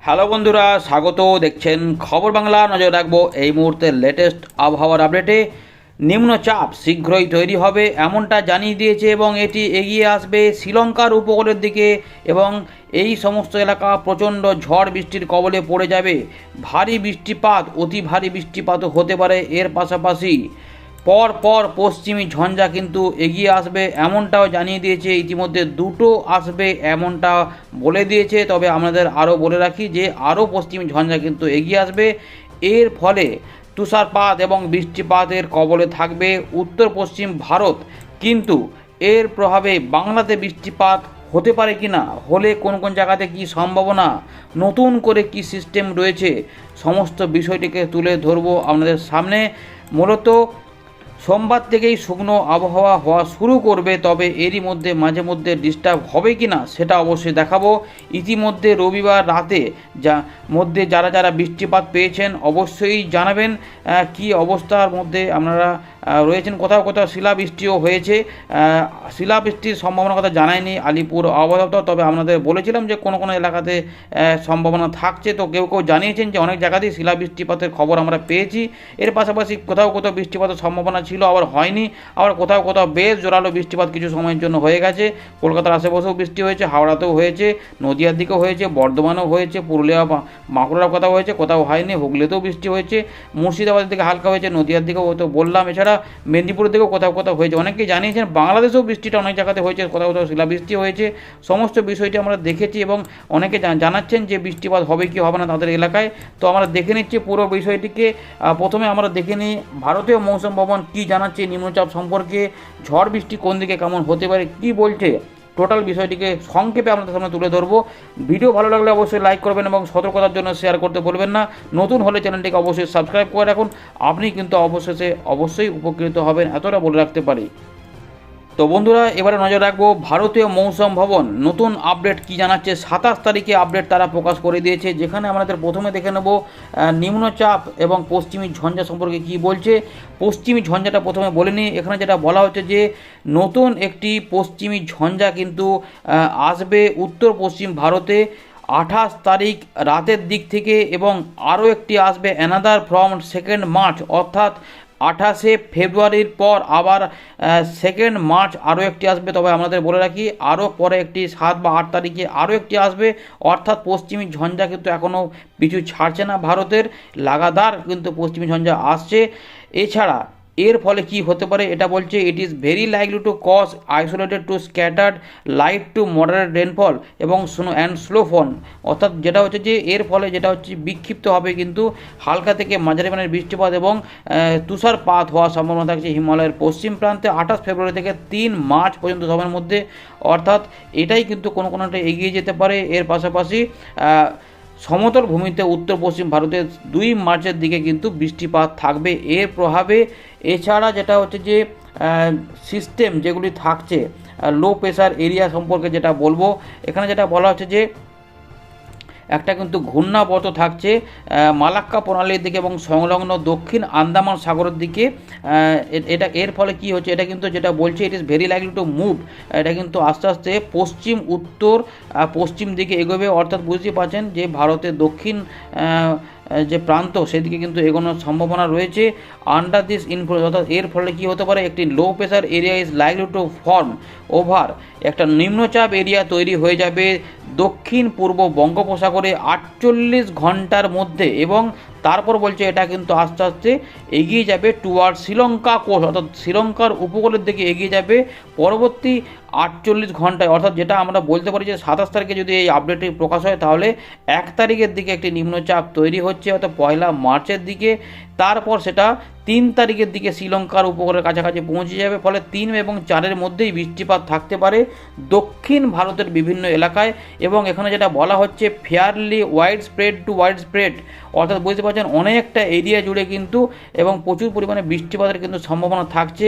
Hello বন্ধুরা, স্বাগত। দেখছেন খবর বাংলা। নজর রাখবো এই মুহূর্তের লেটেস্ট আবহাওয়ার আপডেটে। নিম্নচাপ শীঘ্রই তৈরি হবে এমনটা জানিয়ে দিয়েছে এবং এটি এগিয়ে আসবে শ্রীলঙ্কার উপকূলের দিকে এবং এই সমস্ত এলাকা প্রচণ্ড ঝড় বৃষ্টির কবলে পড়ে যাবে। ভারী বৃষ্টিপাত, অতি ভারী বৃষ্টিপাতও হতে পারে। এর পাশাপাশি পর পর পশ্চিমী ঝঞ্ঝা কিন্তু এগিয়ে আসবে এমনটাও জানিয়ে দিয়েছে। ইতিমধ্যে দুটো আসবে এমনটা বলে দিয়েছে। তবে আমাদের আরও বলে রাখি যে আরও পশ্চিমী ঝঞ্ঝা কিন্তু এগিয়ে আসবে। এর ফলে তুষারপাত এবং বৃষ্টিপাতের কবলে থাকবে উত্তর পশ্চিম ভারত। কিন্তু এর প্রভাবে বাংলাতে বৃষ্টিপাত হতে পারে কি না, হলে কোন কোন জায়গাতে কি সম্ভাবনা, নতুন করে কি সিস্টেম রয়েছে, সমস্ত বিষয়টিকে তুলে ধরবো আপনাদের সামনে। মূলত সোমবার থেকেই শুকনো আবহাওয়া হওয়া শুরু করবে, তবে এরই মধ্যে মাঝে মধ্যে ডিস্টার্ব হবে কি না সেটা অবশ্যই দেখাবো। ইতিমধ্যে রবিবার রাতে যারা যারা বৃষ্টিপাত পেয়েছেন অবশ্যই জানাবেন কি অবস্থার মধ্যে আপনারা রয়েছেন। কোথাও কোথাও শিলাবৃষ্টিও হয়েছে। শিলাবৃষ্টির সম্ভাবনার কথা জানায়নি আলিপুর আবহাওয়া দপ্তর, তবে আপনাদের বলেছিলাম যে কোনো কোনো এলাকাতে সম্ভাবনা থাকছে। তো কেউ কেউ জানিয়েছেন যে অনেক জায়গাতেই শিলাবৃষ্টিপাতের খবর আমরা পেয়েছি। এর পাশাপাশি কোথাও কোথাও বৃষ্টিপাতের সম্ভাবনা ছিল, আবার হয়নি। আবার কোথাও কোথাও বেশ জোরালো বৃষ্টিপাত কিছু সময়ের জন্য হয়ে গেছে। কলকাতার আশেপাশেও বৃষ্টি হয়েছে, হাওড়াতেও হয়েছে, নদিয়ার দিকেও হয়েছে, বর্ধমানেও হয়েছে, পুরুলিয়া বাঁকুড়ার কোথাও হয়েছে, কোথাও হয়নি। হুগলিতেও বৃষ্টি হয়েছে, মুর্শিদাবাদের দিকে হালকা হয়েছে, নদিয়ার দিকেও হয়তো বললাম। এছাড়া মেদিনীপুরের দিকেও কোথাও কোথাও হয়েছে। অনেকেই জানিয়েছেন বাংলাদেশেও বৃষ্টিটা অনেক জায়গাতে হয়েছে, কোথাও কোথাও শিলাবৃষ্টি হয়েছে। সমস্ত বিষয়টি আমরা দেখেছি এবং অনেকে জানাচ্ছেন যে বৃষ্টিপাত হবে কি হবে না তাদের এলাকায়। তো আমরা দেখে নিচ্ছি পুরো বিষয়টিকে। প্রথমে আমরা দেখে নিই ভারতীয় মৌসুম ভবন কী জানাচ্ছে নিম্নচাপ সম্পর্কে, ঝড় বৃষ্টি কোন দিকে কেমন হতে পারে, কী বলছে, টোটাল বিষয়টিকে সংক্ষেপে আপনাদের সামনে তুলে ধরবো। ভিডিও ভালো লাগলে অবশ্যই লাইক করবেন এবং সতর্কতার জন্য শেয়ার করতে বলবেন না। নতুন হলে চ্যানেলটিকে অবশ্যই সাবস্ক্রাইব করে রাখুন। আপনি কিন্তু অবশ্যই উপকৃত হবেন, এতটা বলে রাখতে পারি। তো বন্ধুরা, এবারে নজর রাখবো ভারতীয় মৌসুম ভবন নতুন আপডেট কি জানাচ্ছে। 27 তারিখে আপডেট তারা প্রকাশ করে দিয়েছে, যেখানে আমাদের প্রথমে দেখে নেব নিম্নচাপ এবং পশ্চিমী ঝঞ্ঝা সম্পর্কে কি বলছে। পশ্চিমী ঝঞ্ঝাটা প্রথমে বলে নিই। এখানে যেটা বলা হচ্ছে যে নতুন একটি পশ্চিমী ঝঞ্ঝা কিন্তু আসবে উত্তর পশ্চিম ভারতে 28 তারিখ রাতের দিক থেকে, এবং আরও একটি আসবে অ্যানাদার ফ্রম 2 মার্চ, অর্থাৎ 28শে ফেব্রুয়ারির পর আবার 2 মার্চ আরও একটি আসবে। তবে আমাদের বলে রাখি আরও পরে একটি 7 বা 8 তারিখে আরও একটি আসবে। অর্থাৎ পশ্চিমী ঝঞ্ঝা কিন্তু এখনও পিছু ছাড়ছে না ভারতের, লাগাতার কিন্তু পশ্চিমী ঝঞ্ঝা আসছে। এছাড়া এর ফলে কি হতে পারে এটা বলছে, it is very likely to cause isolated to scattered light to moderate rainfall এবং স্লোফল। অর্থাৎ যেটা হচ্ছে যে এর ফলে যেটা হচ্ছে বিক্ষিপ্ত হবে কিন্তু হালকা থেকে মাঝারি মানের বৃষ্টিপাত এবং তুষারপাত হওয়ার সম্ভাবনা থাকছে হিমালয়ের পশ্চিম প্রান্তে 28 ফেব্রুয়ারি থেকে 3 মার্চ পর্যন্ত সময়ের মধ্যে। অর্থাৎ এটাই কিন্তু কোনো কোনোটা এগিয়ে যেতে পারে। এর পাশাপাশি সমতল ভূমিতে উত্তর পশ্চিম ভারতের 2 মার্চের দিকে কিন্তু বৃষ্টিপাত থাকবে এর প্রভাবে। এছাড়া যেটা হচ্ছে যে সিস্টেম যেগুলি থাকছে, লো প্রেশার এরিয়া সম্পর্কে যেটা বলবো, এখানে যেটা বলা হচ্ছে যে একটা কিন্তু ঘূর্ণাবর্ত থাকছে মালাক্কা প্রণালীর দিকে এবং সংলগ্ন দক্ষিণ আন্দামান সাগরের দিকে। এর ফলে কি হচ্ছে, এটা কিন্তু যেটা বলছে it is very likely to move, এটা কিন্তু আস্তে আস্তে পশ্চিম উত্তর পশ্চিম দিকে এগোবে। অর্থাৎ বুঝতে পারছেন যে ভারতের দক্ষিণ যে প্রান্ত সেদিকে কিন্তু এগোনোর সম্ভাবনা রয়েছে আন্ডার দিস ইনফ্লুয়েন্স। অর্থাৎ এর ফলে কী হতে পারে, একটি low pressure area is likely to form over, একটা নিম্নচাপ এরিয়া তৈরি হয়ে যাবে দক্ষিণ পূর্ব বঙ্গোপসাগরে 48 ঘন্টার মধ্যে, এবং তারপর বলছে এটা কিন্তু আস্তে আস্তে এগিয়ে যাবে টুয়ার্ড শ্রীলঙ্কা কোস্ট, অর্থাৎ শ্রীলঙ্কার উপকূলের দিকে এগিয়ে যাবে পরবর্তী 48 ঘন্টায়। অর্থাৎ যেটা আমরা বলতে পারি যে 27 তারিখে যদি এই আপডেটটি প্রকাশ হয় তাহলে 1 তারিখের দিকে একটি নিম্নচাপ তৈরি হচ্ছে, অর্থাৎ 1 মার্চের দিকে। তারপর সেটা 3 তারিখের দিকে শ্রীলঙ্কার উপকূলের কাছাকাছি পৌঁছে যাবে। ফলে 3 এবং 4-এর মধ্যেই বৃষ্টিপাত থাকতে পারে দক্ষিণ ভারতের বিভিন্ন এলাকায়। এবং এখানে যেটা বলা হচ্ছে fairly widespread to widespread, অর্থাৎ বুঝতে পারছেন অনেকটা এরিয়া জুড়ে কিন্তু এবং প্রচুর পরিমাণে বৃষ্টিপাতের কিন্তু সম্ভাবনা থাকছে।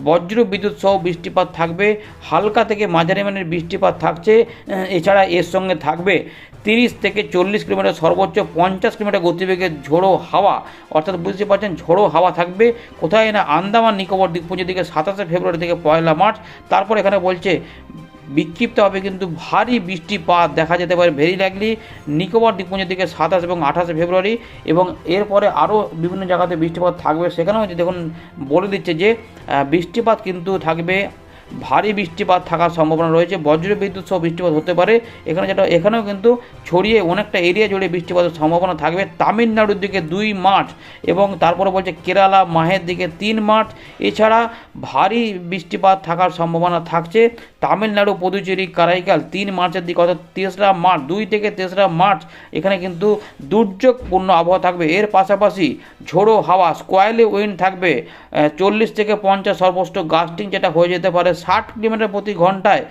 বজ্র বিদ্যুৎ সহ বৃষ্টিপাত থাকবে, হালকা থেকে মাঝারি মানের বৃষ্টিপাত থাকছে। এছাড়া এর সঙ্গে থাকবে 30 থেকে 40 কিলোমিটার, সর্বোচ্চ 50 কিলোমিটার গতিবেগের ঝোড়ো হাওয়া। অর্থাৎ বুঝতে পারছেন ঝোড়ো হাওয়া থাকবে কোথায় না আন্দামান নিকোবর দ্বীপপুঞ্জের দিকে 27শে ফেব্রুয়ারি থেকে 1 মার্চ। তারপর এখানে বলছে বিক্ষিপ্তভাবে কিন্তু ভারী বৃষ্টিপাত দেখা যেতে পারে ভেরি লাইকলি নিকোবর দ্বীপপুঞ্জের দিকে 27 এবং 28 ফেব্রুয়ারি, এবং এরপরে আরও বিভিন্ন জায়গাতে বৃষ্টিপাত থাকবে। সেখানেও দেখুন বলে দিচ্ছে যে বৃষ্টিপাত কিন্তু থাকবে, ভারী বৃষ্টিপাত থাকার সম্ভাবনা রয়েছে, বজ্র বিদ্যুৎ সহ বৃষ্টিপাত হতে পারে। এখানেও কিন্তু ছড়িয়ে অনেকটা এরিয়া জুড়ে বৃষ্টিপাতের সম্ভাবনা থাকবে। তামিলনাড়ুর দিকে 2 মার্চ এবং তারপরে বলছে কেরালা মাহের দিকে 3 মার্চ। এছাড়া ভারী বৃষ্টিপাত থাকার সম্ভাবনা থাকছে তামিলনাড়ু, পুদুচেরি, কারাইকাল 3 মার্চের দিকে, অর্থাৎ 3রা মার্চ, 2 থেকে 3রা মার্চ এখানে কিন্তু দুর্যোগপূর্ণ আবহাওয়া থাকবে। এর পাশাপাশি ঝোড়ো হাওয়া, স্কোয়ালি উইন্ড থাকবে 40 থেকে 50, সর্বোচ্চ গাস্টিং যেটা হয়ে যেতে পারে 60 কিলোমিটার প্রতি ঘন্টায়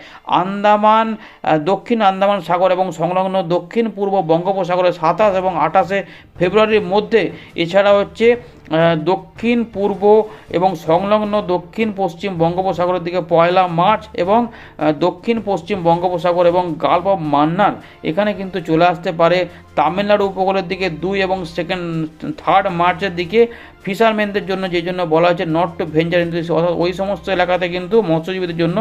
আন্দামান, দক্ষিণ আন্দামান সাগর এবং সংলগ্ন দক্ষিণ পূর্ব বঙ্গোপসাগরে 27 এবং 28 ফেব্রুয়ারির মধ্যে। এছাড়া হচ্ছে দক্ষিণ পূর্ব এবং সংলগ্ন দক্ষিণ পশ্চিম বঙ্গোপসাগরের দিকে 1 মার্চ এবং দক্ষিণ পশ্চিম বঙ্গোপসাগর এবং গালফ অফ মান্নার এখানে কিন্তু চলে আসতে পারে। তামিলনাড়ু উপকূলের দিকে 2 এবং 3 মার্চের দিকে ফিশারম্যানদের জন্য, যে জন্য বলা হয়েছে not to venture into sea, অর্থাৎ ওই সমস্ত এলাকাতে কিন্তু মৎস্যজীবীদের জন্য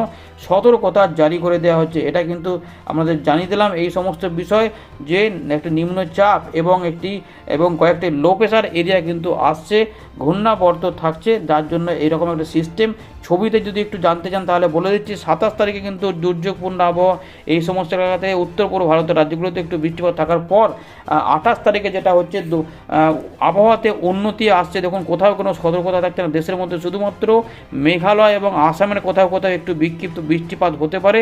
সতর্কতা জারি করে দেওয়া হচ্ছে। এটা কিন্তু আমাদের জানিয়ে দিলাম এই সমস্ত বিষয়, যে একটা নিম্নচাপ এবং কয়েকটি লো প্রেশার এরিয়া কিন্তু আসছে, ঘূর্ণাবর্ত থাকছে, যার জন্য এরকম একটা সিস্টেম। ছবিতে যদি একটু জানতে চান তাহলে বলে দিচ্ছি, 27 তারিখে কিন্তু দুর্যোগপূর্ণ আবহাওয়া এই সমস্ত এলাকাতে, উত্তর পূর্ব ভারতের রাজ্যগুলোতে একটু বৃষ্টিপাত থাকার পর 28 তারিখে যেটা হচ্ছে আবহাওয়াতে উন্নতি আসছে। দেখুন কোথাও কোনো সতর্কতা থাকছে না দেশের মধ্যে, শুধুমাত্র মেঘালয় এবং আসামের কোথাও কোথাও একটু বিক্ষিপ্ত বৃষ্টিপাত হতে পারে,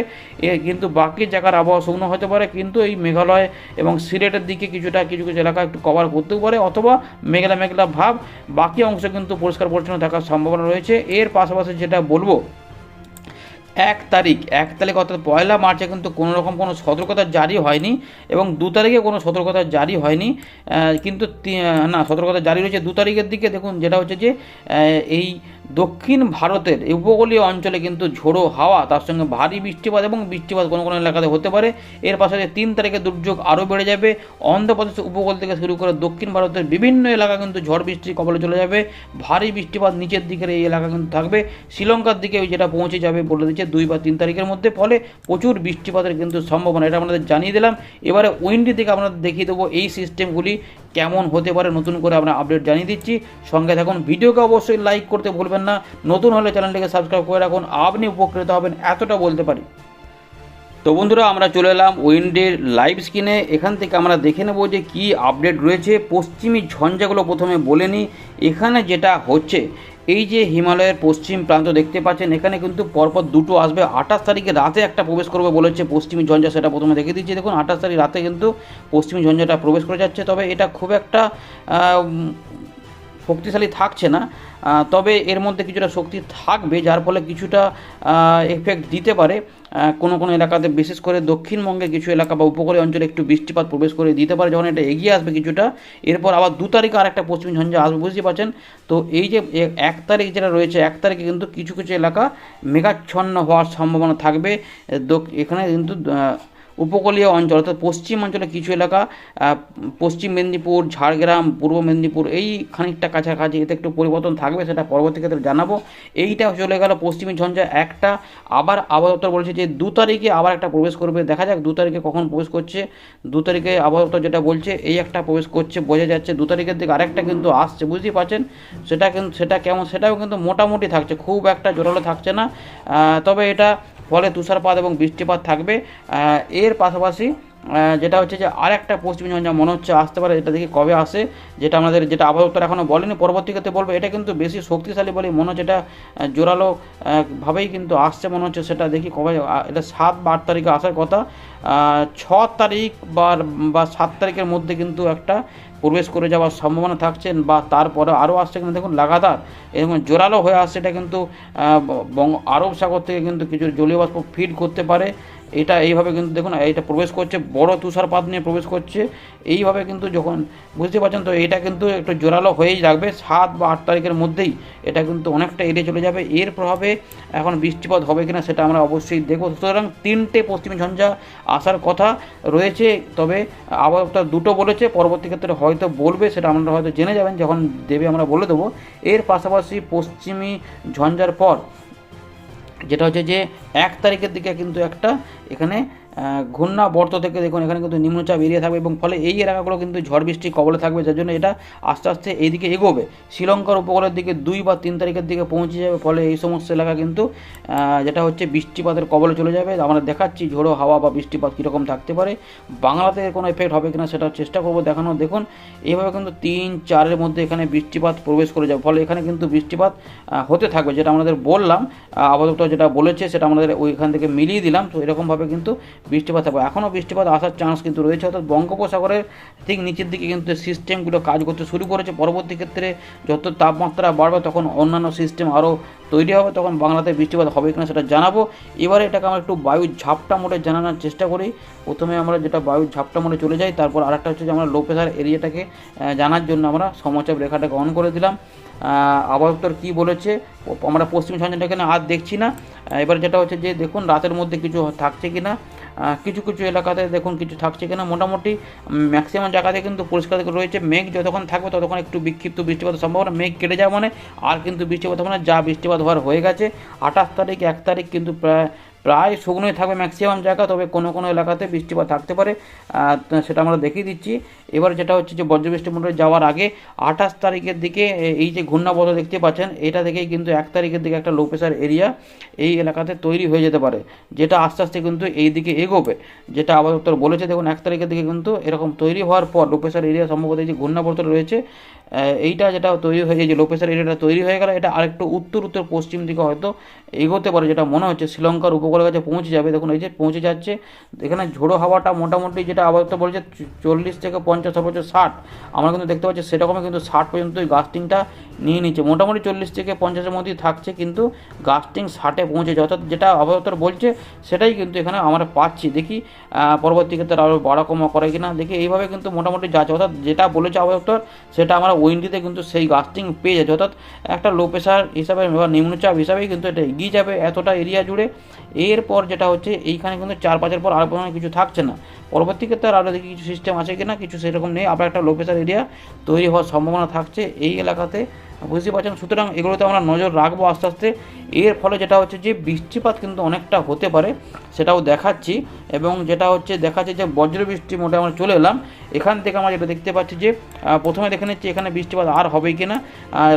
কিন্তু বাকি জায়গার আবহাওয়া শুকনো হতে পারে। কিন্তু এই মেঘালয় এবং সিলেটের দিকে কিছু কিছু এলাকা একটু কভার করতেও পারে, অথবা মেঘলা মেঘলা ভাব, বাকি অংশ কিন্তু পরিষ্কার পরিচ্ছন্ন থাকার সম্ভাবনা রয়েছে। এর পাশাপাশি যেটা বলবো, 1 তারিখ অর্থাৎ 1 মার্চে কিন্তু কোনো রকম কোনো সতর্কতা জারি হয়নি, এবং 2 তারিখে কোনো সতর্কতা জারি হয়নি, কিন্তু সতর্কতা জারি রয়েছে 2 তারিখের দিকে। দেখুন যেটা হচ্ছে যে এই দক্ষিণ ভারতের উপকূলীয় অঞ্চলে কিন্তু ঝোড়ো হাওয়া, তার সঙ্গে ভারী বৃষ্টিপাত এবং বৃষ্টিপাত কোনো কোনো এলাকাতে হতে পারে। এর পাশাপাশি 3 তারিখে দুর্যোগ আরও বেড়ে যাবে। অন্ধ্রপ্রদেশ উপকূল থেকে শুরু করে দক্ষিণ ভারতের বিভিন্ন এলাকা কিন্তু ঝড় বৃষ্টির কবলে চলে যাবে। ভারী বৃষ্টিপাত নিচের দিকের এই এলাকা কিন্তু থাকবে, শ্রীলঙ্কার দিকে যেটা পৌঁছে যাবে বলে দিচ্ছে 2 বা 3 তারিখের মধ্যে। ফলে প্রচুর বৃষ্টিপাতের কিন্তু সম্ভাবনা, এটা আপনাদের জানিয়ে দিলাম। এবারে উইন্ডি থেকে আপনাদের দেখিয়ে দেবো এই সিস্টেমগুলি কেমন হতে পারে, নতুন করে আমরা আপডেট জানিয়ে দিচ্ছি। সঙ্গে থাকুন, ভিডিওকে অবশ্যই লাইক করতে ভুলবেন না, নতুন হলে চ্যানেলটিকে সাবস্ক্রাইব করে রাখুন, আপনি উপকৃত হবেন এতটা বলতে পারি। তো বন্ধুরা, আমরা চলে এলাম উইন্ডের লাইভ স্ক্রিনে। এখান থেকে আমরা দেখে নেব যে কী আপডেট রয়েছে। পশ্চিমী ঝঞ্ঝাগুলো প্রথমে বলে নিই। এখানে যেটা হচ্ছে, এই যে হিমালয়ের পশ্চিম প্রান্ত দেখতে পাচ্ছেন, এখানে কিন্তু পরপর 2টো আসবে। 28 তারিখে রাতে একটা প্রবেশ করবে বলেছে পশ্চিমী ঝঞ্ঝা, সেটা প্রথমে দেখে দিচ্ছি। দেখুন 28 তারিখ রাতে কিন্তু পশ্চিমী ঝঞ্ঝাটা প্রবেশ করে যাচ্ছে, তবে এটা খুব একটা শক্তিশালী থাকছে না, তবে এর মধ্যে কিছুটা শক্তি থাকবে, যার ফলে কিছুটা এফেক্ট দিতে পারে কোনো কোনো এলাকাতে, বিশেষ করে দক্ষিণবঙ্গের কিছু এলাকা বা উপকূলীয় অঞ্চলে একটু বৃষ্টিপাত প্রবেশ করে দিতে পারে যখন এটা এগিয়ে আসবে কিছুটা। এরপর আবার 2 তারিখে আর একটা পশ্চিমী ঝঞ্ঝা আসবে, বুঝতে পারছেন। তো এই যে 1 তারিখ যেটা রয়েছে, 1 তারিখে কিন্তু কিছু কিছু এলাকা মেঘাচ্ছন্ন হওয়ার সম্ভাবনা থাকবে। এখানে কিন্তু উপকূলীয় অঞ্চল অর্থাৎ পশ্চিম অঞ্চলে কিছু এলাকা, পশ্চিম মেদিনীপুর, ঝাড়গ্রাম, পূর্ব মেদিনীপুর, এই খানিকটা কাছাকাছি এতে একটু পরিবর্তন থাকবে, সেটা পরবর্তী ক্ষেত্রে জানাবো। এইটা চলে গেল পশ্চিমী ঝঞ্ঝা একটা। আবার আবহাওয়া দপ্তর বলছে যে 2 তারিখে আবার একটা প্রবেশ করবে, দেখা যাক 2 তারিখে কখন প্রবেশ করছে। 2 তারিখে আবহাওয়া দপ্তর যেটা বলছে, এই একটা প্রবেশ করছে বোঝা যাচ্ছে। 2 তারিখের দিকে আরেকটা কিন্তু আসছে, বুঝতেই পারছেন। সেটা কেমন, সেটাও কিন্তু মোটামুটি থাকছে, খুব একটা জোরালো থাকছে না, তবে এটা ফলে তুষারপাত এবং বৃষ্টিপাত থাকবে। এর পাশাপাশি যেটা হচ্ছে যে আরেকটা পশ্চিমী ঝঞ্ঝা মনে হচ্ছে আসতে পারে, এটা দেখি কবে আসে, যেটা আবহাওয়া দপ্তর এখনও বলেনি, পরবর্তী ক্ষেত্রে বলবে। এটা কিন্তু বেশি শক্তিশালী বলে মনে হচ্ছে, এটা জোরালো ভাবেই কিন্তু আসছে মনে হচ্ছে, সেটা দেখি কবে। এটা 7 বা 8 তারিখে আসার কথা, 6 তারিখ বা 7 তারিখের মধ্যে কিন্তু একটা প্রবেশ করে যাওয়ার সম্ভাবনা থাকছে, বা তারপরে আরও আসছে। কিন্তু দেখুন লাগাতার এরকম জোরালো হয়ে আসছে, এটা কিন্তু আরব সাগর থেকে কিন্তু কিছু জলীয় বাষ্প ফিড করতে পারে। এটা এইভাবে কিন্তু দেখুন এটা প্রবেশ করছে, বড় তুষারপাত নিয়ে প্রবেশ করছে এইভাবে কিন্তু, যখন বুঝতে পারছেন। তো এটা কিন্তু একটু জোরালো হয়েই রাখবে, 7 বা 8 তারিখের মধ্যেই এটা কিন্তু অনেকটা এড়িয়ে চলে যাবে। এর প্রভাবে এখন বৃষ্টিপাত হবে কিনা সেটা আমরা অবশ্যই দেখব। সুতরাং 3টে পশ্চিমী ঝঞ্ঝা আসার কথা রয়েছে, তবে আবহাওয়া 2টো বলেছে, পরবর্তী ক্ষেত্রে হয়তো বলবে, সেটা আমরা হয়তো জেনে যাবেন যখন দেবে, আমরা বলে দেবো। এর পাশাপাশি পশ্চিমী ঝঞ্ঝার পর যেটা হচ্ছে যে 1 তারিখের দিকে কিন্তু একটা এখানে ঘূর্ণাবর্ত থেকে দেখুন এখানে কিন্তু নিম্নচাপ এরিয়া থাকবে এবং ফলে এই এলাকাগুলো কিন্তু ঝড় বৃষ্টি কবলে থাকবে, যার জন্য এটা আস্তে আস্তে এইদিকে এগোবে, শ্রীলঙ্কার উপকূলের দিকে 2 বা 3 তারিখের দিকে পৌঁছে যাবে। ফলে এই সমস্ত এলাকা কিন্তু যেটা হচ্ছে বৃষ্টিপাতের কবলে চলে যাবে। আমরা দেখাচ্ছি ঝোড়ো হাওয়া বা বৃষ্টিপাত কীরকম থাকতে পারে, বাংলাতে কোনো এফেক্ট হবে কিনা সেটা চেষ্টা করবো দেখানো। দেখুন এইভাবে কিন্তু 3-4-এর মধ্যে এখানে বৃষ্টিপাত প্রবেশ করে যাবে, ফলে এখানে কিন্তু বৃষ্টিপাত হতে থাকবে, যেটা আমাদের বললাম আপাতত যেটা বলেছে সেটা আমাদের ওইখান থেকে মিলিয়ে দিলাম। তো এরকমভাবে কিন্তু বৃষ্টিপাত থাকবে, এখনও বৃষ্টিপাত আসার চান্স কিন্তু রয়েছে। অর্থাৎ বঙ্গোপসাগরের ঠিক নিচের দিকে কিন্তু সিস্টেমগুলো কাজ করতে শুরু করেছে। পরবর্তী ক্ষেত্রে যত তাপমাত্রা বাড়বে তখন অন্যান্য সিস্টেম আরও তৈরি হবে, তখন বাংলাতে বৃষ্টিপাত হবে কিনা সেটা জানাবো। এবারে এটাকে আমরা একটু বায়ুর ঝাপটা মোডে জানানোর চেষ্টা করি। প্রথমে আমরা যেটা বায়ুর ঝাপটা মোডে চলে যাই, তারপর আরেকটা হচ্ছে যে আমরা লো প্রেশার এরিয়াটাকে জানার জন্য আমরা সমচাপ রেখাটাকে অন করে দিলাম। আবহাওয়া কী বলেছে, আমরা পশ্চিম ঝঞ্ঝাটা এখানে আর দেখছি না। এবার যেটা হচ্ছে যে দেখুন রাতের মধ্যে কিছু থাকছে কি না, কিছু কিছু এলাকাতে দেখুন কিছু থাকছে কিনা। মোটামুটি ম্যাক্সিমাম জায়গাতে কিন্তু পরিষ্কার রয়েছে। মেঘ যতক্ষণ থাকবে ততক্ষণ একটু বিক্ষিপ্ত বৃষ্টিপাতের সম্ভাবনা, মেঘ কেটে যাওয়া মানে আর কিন্তু বৃষ্টিপাত হবে না, যা বৃষ্টিপাত হওয়ার হয়ে গেছে। 28 তারিখ 1 তারিখ কিন্তু প্রায় শুকনোই থাকবে ম্যাক্সিমাম জায়গা, তবে কোনো কোনো এলাকাতে বৃষ্টিপাত থাকতে পারে, সেটা আমরা দেখিয়ে দিচ্ছি। এবার যেটা হচ্ছে যে বজ্রবৃষ্টি মন্ডলে যাওয়ার আগে 28 তারিখের দিকে এই যে ঘূর্ণাবর্ত দেখতে পাচ্ছেন, এটা থেকেই কিন্তু 1 তারিখের দিকে একটা লো প্রেশার এরিয়া এই এলাকাতে তৈরি হয়ে যেতে পারে, যেটা আস্তে আস্তে কিন্তু এই দিকে এগোবে, যেটা আবহাওয়া দপ্তর বলেছে। দেখুন 1 তারিখের দিকে কিন্তু এরকম তৈরি হওয়ার পর লো প্রেশার এরিয়া সম্ভবত এই যে ঘূর্ণাবর্ত রয়েছে এইটা যেটা তৈরি হয়ে যে লো প্রেশার এরিয়াটা তৈরি হয়ে গেল, এটা আরেকটু উত্তর উত্তর পশ্চিম দিকে হয়তো এগোতে পারে, যেটা মনে হচ্ছে শ্রীলঙ্কার উপকূলের কাছে পৌঁছে যাবে। দেখুন এই যে পৌঁছে যাচ্ছে, এখানে ঝোড়ো হাওয়াটা মোটামুটি যেটা আবহাওয়া দপ্তর বলছে 40 থেকে 50 সর্বোচ্চ 60, আমরা কিন্তু দেখতে পাচ্ছি সেরকমই কিন্তু 60 পর্যন্ত গাস্টিংটা নিয়ে নিচ্ছে। মোটামুটি 40 থেকে 50-এর মধ্যেই থাকছে, কিন্তু গাস্টিং 60-এ পৌঁছেছে, অর্থাৎ যেটা আবহাওয়া দপ্তর বলছে সেটাই কিন্তু এখানে আমরা পাচ্ছি। দেখি পরবর্তী ক্ষেত্রে আরও বাড়া কমা করে কিনা দেখি। এইভাবে কিন্তু মোটামুটি যাচ্ছে, অর্থাৎ যেটা বলেছে আবহাওয়া দপ্তর সেটা আমরা উইন্ডিতে কিন্তু সেই গাস্টিং পেয়ে যাচ্ছে, অর্থাৎ একটা লো প্রেশার হিসাবে বা নিম্নচাপ হিসাবেই কিন্তু এটা এগিয়ে যাবে এতটা এরিয়া জুড়ে। এরপর যেটা হচ্ছে এইখানে কিন্তু 4-5-এর পর আর কিছু থাকছে না, পরবর্তী ক্ষেত্রে আরও দেখি কিছু সিস্টেম আছে কিনা, কিছু সেরকম নেই, আবার একটা লো প্রেশার এরিয়া তৈরি হওয়ার সম্ভাবনা থাকছে এই এলাকাতে, বুঝতে পারছেন। সুতরাং এগুলোতে আমরা নজর রাখবো আস্তে আস্তে। এর ফলে যেটা হচ্ছে যে বৃষ্টিপাত কিন্তু অনেকটা হতে পারে, সেটাও দেখাচ্ছি। এবং যেটা হচ্ছে দেখাচ্ছে যে বজ্রবৃষ্টি মোটে আমরা চলে এলাম, এখান থেকে আমরা যেটা দেখতে পাচ্ছি যে প্রথমে দেখে নিচ্ছি এখানে বৃষ্টিপাত আর হবে কি না।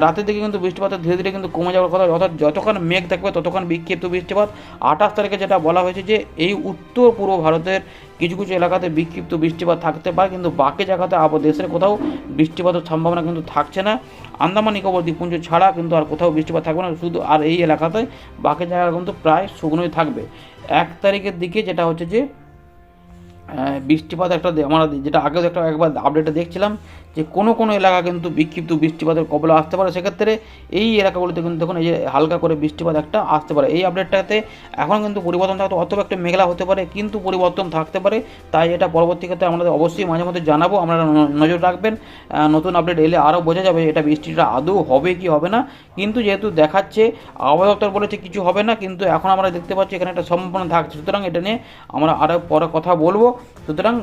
রাতের দিকে কিন্তু বৃষ্টিপাত ধীরে ধীরে কিন্তু কমে যাওয়ার কথা, অর্থাৎ যতক্ষণ মেঘ থাকবে ততক্ষণ বিক্ষিপ্ত বৃষ্টিপাত। 28 তারিখে যেটা বলা হয়েছে যে এই উত্তর পূর্ব ভারতের কিছু কিছু এলাকাতে বিক্ষিপ্ত বৃষ্টিপাত থাকতে পারে, কিন্তু বাকি জায়গাতে দেশের কোথাও বৃষ্টিপাতের সম্ভাবনা কিন্তু থাকছে না। আন্দামান নিকোবর দ্বীপপুঞ্জ ছাড়া কিন্তু আর কোথাও বৃষ্টিপাত থাকবে না, শুধু আর এই এলাকাতে বাকি জায়গা কিন্তু প্রায় শুকনোই থাকবে। 1 তারিখের দিকে যেটা হচ্ছে যে বৃষ্টিপাত একটা আমরা যেটা আগেও একবার আপডেটে দেখছিলাম যে কোনো কোনো এলাকা কিন্তু বিক্ষিপ্ত বৃষ্টিপাতের কবলে আসতে পারে, সেক্ষেত্রে এই এলাকাগুলিতে কিন্তু দেখুন এই যে হালকা করে বৃষ্টিপাত একটা আসতে পারে। এই আপডেটটাতে এখন কিন্তু পরিবর্তন থাকতে অথবা একটা মেঘলা হতে পারে, কিন্তু পরিবর্তন থাকতে পারে, তাই এটা পরবর্তী ক্ষেত্রে আমাদের অবশ্যই মাঝে মধ্যে জানাবো, আপনারা নজর রাখবেন। নতুন আপডেট এলে আরও বোঝা যাবে এটা বৃষ্টিটা আদৌ হবে কি হবে না। কিন্তু যেহেতু দেখাচ্ছে আবহাওয়া দপ্তর বলেছে কিছু হবে না, কিন্তু এখন আমরা দেখতে পাচ্ছি এখানে একটা সম্ভাবনা থাকছে, সুতরাং এটা নিয়ে আমরা আরও পরে কথা বলবো। সুতরাং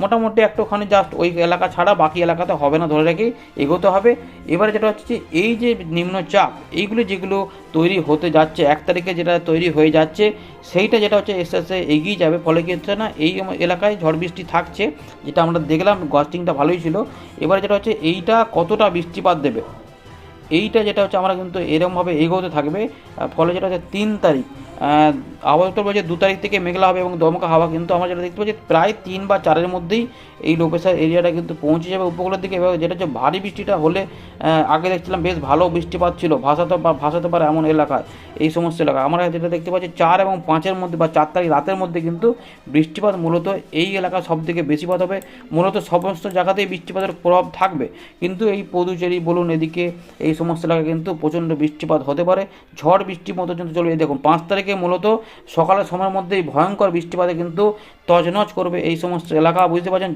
মোটামুটি একটুখানি জাস্ট ওই এলাকা ছাড়া বাকি এলাকাতে হবে না ধরে রেখেই এগোতে হবে। এবারে যেটা হচ্ছে যে এই যে নিম্নচাপ এইগুলো যেগুলো তৈরি হতে যাচ্ছে 1 তারিখে যেটা তৈরি হয়ে যাচ্ছে সেইটা যেটা হচ্ছে আস্তে আস্তে এগিয়ে যাবে, ফলে কি হচ্ছে না এই এলাকায় ঝড় বৃষ্টি থাকছে, যেটা আমরা দেখলাম গাস্টিংটা ভালোই ছিল। এবারে যেটা হচ্ছে এইটা কতটা বৃষ্টিপাত দেবে এইটা যেটা হচ্ছে আমরা কিন্তু এরকমভাবে এগোতে থাকবে, ফলে যেটা হচ্ছে 3 তারিখ আবহাওয়া দপ্তর বলছে 2 তারিখ থেকে মেঘলা হবে এবং দমকা হাওয়া, কিন্তু আমরা যেটা দেখতে পাচ্ছি প্রায় 3 বা 4-এর মধ্যেই এই লো প্রেশার এরিয়াটা কিন্তু পৌঁছে যাবে উপকূলের দিকে। এবং যেটা হচ্ছে ভারী বৃষ্টিটা হলে আগে দেখছিলাম বেশ ভালো বৃষ্টিপাত ছিল, ভাসাতে পারে এমন এলাকায়, এই সমস্ত এলাকায় আমরা যেটা দেখতে পাচ্ছি 4 এবং 5-এর মধ্যে বা 4 তারিখ রাতের মধ্যে কিন্তু বৃষ্টিপাত মূলত এই এলাকায় সব থেকে বেশিপাত হবে, মূলত সমস্ত জায়গাতেই বৃষ্টিপাতের প্রভাব থাকবে, কিন্তু এই পদুচেরি বলুন এদিকে এই সমস্ত এলাকায় কিন্তু প্রচণ্ড বৃষ্টিপাত হতে পারে, ঝড় বৃষ্টির মতো কিন্তু চলবে। দেখুন 5 তারিখে মূলত সকালের সময়ের মধ্যেই ভয়ঙ্কর বৃষ্টিপাতে কিন্তু তছনছ করবে এই সমস্ত এলাকা, বুঝতে পারছেন।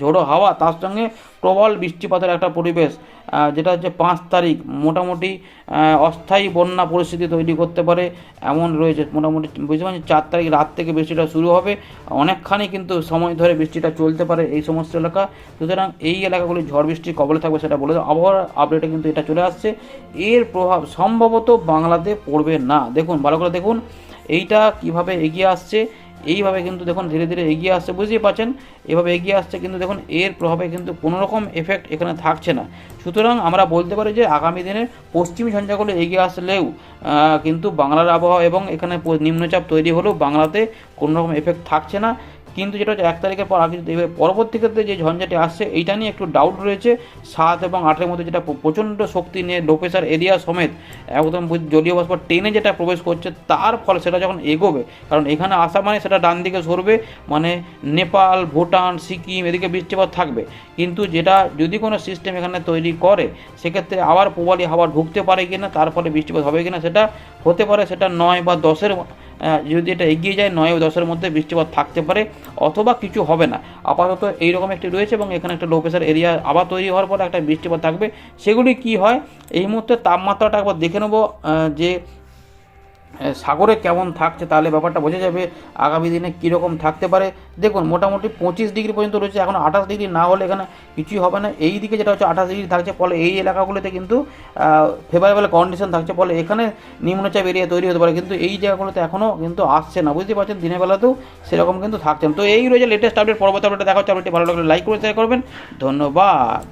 ঝোড়ো হাওয়া তার সঙ্গে প্রবল বৃষ্টিপাতের একটা পরিবেশ, যেটা হচ্ছে 5 তারিখ মোটামুটি অস্থায়ী বন্যা পরিস্থিতি তৈরি করতে পারে এমন রয়েছে। মোটামুটি বুঝতে পারছেন 4 তারিখ রাত থেকে বৃষ্টিটা শুরু হবে, অনেকখানি কিন্তু সময় ধরে বৃষ্টিটা চলতে পারে এই সমস্ত এলাকা। সুতরাং এই এলাকাগুলি ঝড় বৃষ্টির কবলে থাকবে সেটা বলে আবহাওয়ার আপডেটে কিন্তু এটা চলে আসছে। এর প্রভাব সম্ভবত বাংলাতে পড়বে না। দেখুন ভালো করে দেখুন এইটা কিভাবে এগিয়ে আসছে, এইভাবে কিন্তু দেখুন ধীরে ধীরে এগিয়ে আসছে, বুঝতেই পারছেন এভাবে এগিয়ে আসছে, কিন্তু দেখুন এর প্রভাবে কিন্তু কোনো রকম এফেক্ট এখানে থাকছে না। সুতরাং আমরা বলতে পারি যে আগামী দিনে পশ্চিমী ঝঞ্ঝাগুলো এগিয়ে আসলেও কিন্তু বাংলার আবহাওয়া এবং এখানে নিম্নচাপ তৈরি হলেও বাংলাতে কোনো রকম এফেক্ট থাকছে না। কিন্তু যেটা হচ্ছে 1 তারিখের পর আগে পরবর্তী ক্ষেত্রে যে ঝঞ্ঝাটি আসছে এইটা নিয়ে একটু ডাউট রয়েছে। 7 এবং 8-এর মধ্যে যেটা প্রচণ্ড শক্তি নিয়ে লো প্রেশার এরিয়া সমেত একদম জলীয় বাষ্প টেনে যেটা প্রবেশ করছে, তার ফলে সেটা যখন এগোবে, কারণ এখানে আসা মানে সেটা ডান দিকে সরবে, মানে নেপাল, ভুটান, সিকিম এদিকে বৃষ্টিপাত থাকবে। কিন্তু যেটা যদি কোনো সিস্টেম এখানে তৈরি করে সেক্ষেত্রে আবার প্রবালী হাওয়া ঢুকতে পারে কিনা, তার ফলে বৃষ্টিপাত হবে কিনা সেটা হতে পারে, সেটা 9 বা 10-এর যদি এটা এগিয়ে যায় 9 ও 10-এর মধ্যে বৃষ্টিপাত থাকতে পারে, অথবা কিছু হবে না। আপাতত এইরকম একটি রয়েছে এবং এখানে একটা লো প্রেশার এরিয়া আবার তৈরি হওয়ার পরে একটা বৃষ্টিপাত থাকবে। সেগুলি কি হয় এই মুহূর্তে তাপমাত্রাটা একবার দেখে নেব যে সাগরে কেমন থাকছে, তাহলে ব্যাপারটা বোঝা যাবে আগামী দিনে কীরকম থাকতে পারে। দেখুন মোটামুটি 25 ডিগ্রি পর্যন্ত রয়েছে, এখন 28 ডিগ্রি না হলে এখানে কিছুই হবে না। এই দিকে যেটা হচ্ছে 28 ডিগ্রি থাকছে, ফলে এই এলাকাগুলোতে কিন্তু ফেভারেবল কন্ডিশন থাকছে, ফলে এখানে নিম্নচাপ এরিয়া তৈরি হতে পারে, কিন্তু এই জায়গাগুলোতে এখনও কিন্তু আসছে না, বুঝতে পারছেন দিনের বেলাতেও সেরকম কিন্তু থাকছে না। তো এই রয়েছে লেটেস্ট আপডেট, পরবর্তী আপডেট দেখা হচ্ছে। আপডেটটি ভালো লাগলে লাইক করে শেয়ার করবেন, ধন্যবাদ।